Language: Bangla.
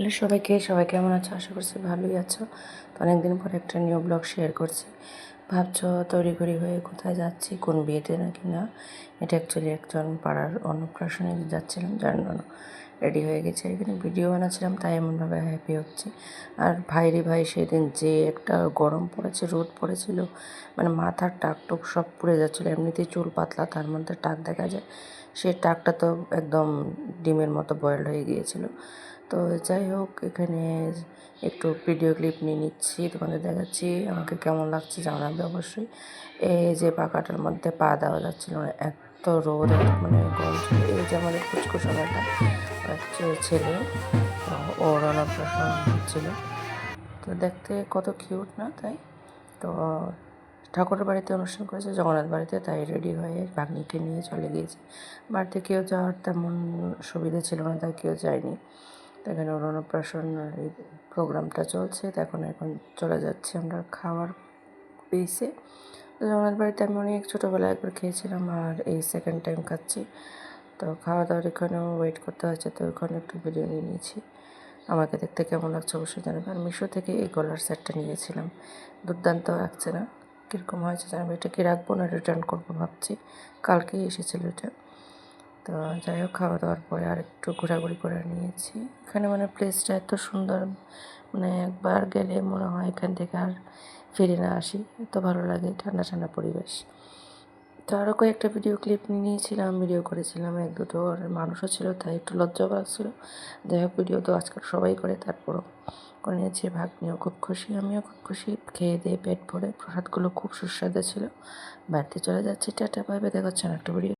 হ্যালো সবাইকে, সবাই কেমন আছো? আশা করছি ভালোই আছো। তো অনেকদিন পরে একটা নিউ ব্লগ শেয়ার করছি। ভাবছো তড়িঘড়ি হয়ে কোথায় যাচ্ছি, কোন বিয়েতে নাকি না। এটা অ্যাকচুয়ালি একজন পাড়ার অন্নপ্রাশনে যাচ্ছিলাম, যার জন্য রেডি হয়ে গেছে। এখানে ভিডিও বানাচ্ছিলাম, তাই এমনভাবে হ্যাপি হচ্ছি। আর ভাইরে ভাই, সেদিন যে একটা গরম পড়েছে, রোদ পড়েছিল, মানে মাথার টাক টুক সব পুড়ে যাচ্ছিলো। এমনিতেই চুল পাতলা, তার মধ্যে টাক দেখা যায়। সেই টাকটা তো একদম ডিমের মতো বয়েলড হয়ে গিয়েছিল। তো যাই হোক, এখানে একটু ভিডিও ক্লিপ নিয়ে নিচ্ছি, তোমাদের দেখাচ্ছি। আমাকে কেমন লাগছে জানাবে অবশ্যই। এই যে পাকাটার মধ্যে পা দেওয়া যাচ্ছিল না, এত রোদ, এত মানে গরম ছিল। এই যে আমাদের ফুচকুচনাটা ছেলে, তো ওর অন্নপ্রাশন হচ্ছিল। তো দেখতে কত কিউট না, তাই? তো ঠাকুরের বাড়িতে অনুষ্ঠান করেছে, জগন্নাথ বাড়িতে, তাই রেডি হয়ে ভাগ্নিকে নিয়ে চলে গিয়েছে। বাড়িতে কেউ যাওয়ার তেমন সুবিধা ছিল না, তাই কেউ যায়নি। তো এখানে ওর অন্নপ্রাশন এই প্রোগ্রামটা চলছে। তো এখন চলে যাচ্ছি আমরা খাওয়ার পেয়েছে। তো জগন্নাথ বাড়িতে আমি অনেক ছোটোবেলায় একবার খেয়েছিলাম, আর এই সেকেন্ড টাইম খাচ্ছি। তো খাওয়া দাওয়ার এখানেও ওয়েট করতে হয়েছে, তো ওখানে একটু ভিডিও নিয়ে নিয়েছি। আমাকে দেখতে কেমন লাগছে অবশ্যই জানাবে। আর মিশো থেকে এই গলার সেটটা নিয়েছিলাম, দুর্দান্ত লাগছে না? কীরকম হয়েছে জানাবে। এটা কি রাখবো না রিটার্ন করবো ভাবছি, কালকেই এসেছিলো এটা। তো যাই হোক, খাওয়া দাওয়ার পরে আর একটু ঘোরাঘুরি করে নিয়েছি। এখানে মানে প্লেসটা এত সুন্দর, মানে একবার গেলে মনে হয় এখান থেকে আর ফিরে না আসি, এত ভালো লাগে, ঠান্ডা ঠান্ডা পরিবেশ। তো আরও কয়েকটা ভিডিও ক্লিপ নিয়েছিলাম, ভিডিও করেছিলাম এক দুটো, আর মানুষও ছিল, তাই একটু লজ্জাও লাগছিলো। যাই হোক, ভিডিও তো আজকাল সবাই করে, তারপরও করে নিয়েছি। ভাগ্নিও খুব খুশি, আমিও খুব খুশি। খেয়ে দিয়ে পেট ভরে, প্রসাদগুলো খুব সুস্বাদু ছিল। বাড়িতে চলে যাচ্ছি, টাটা, বাইবে, দেখা হচ্ছে না একটা ভিডিও।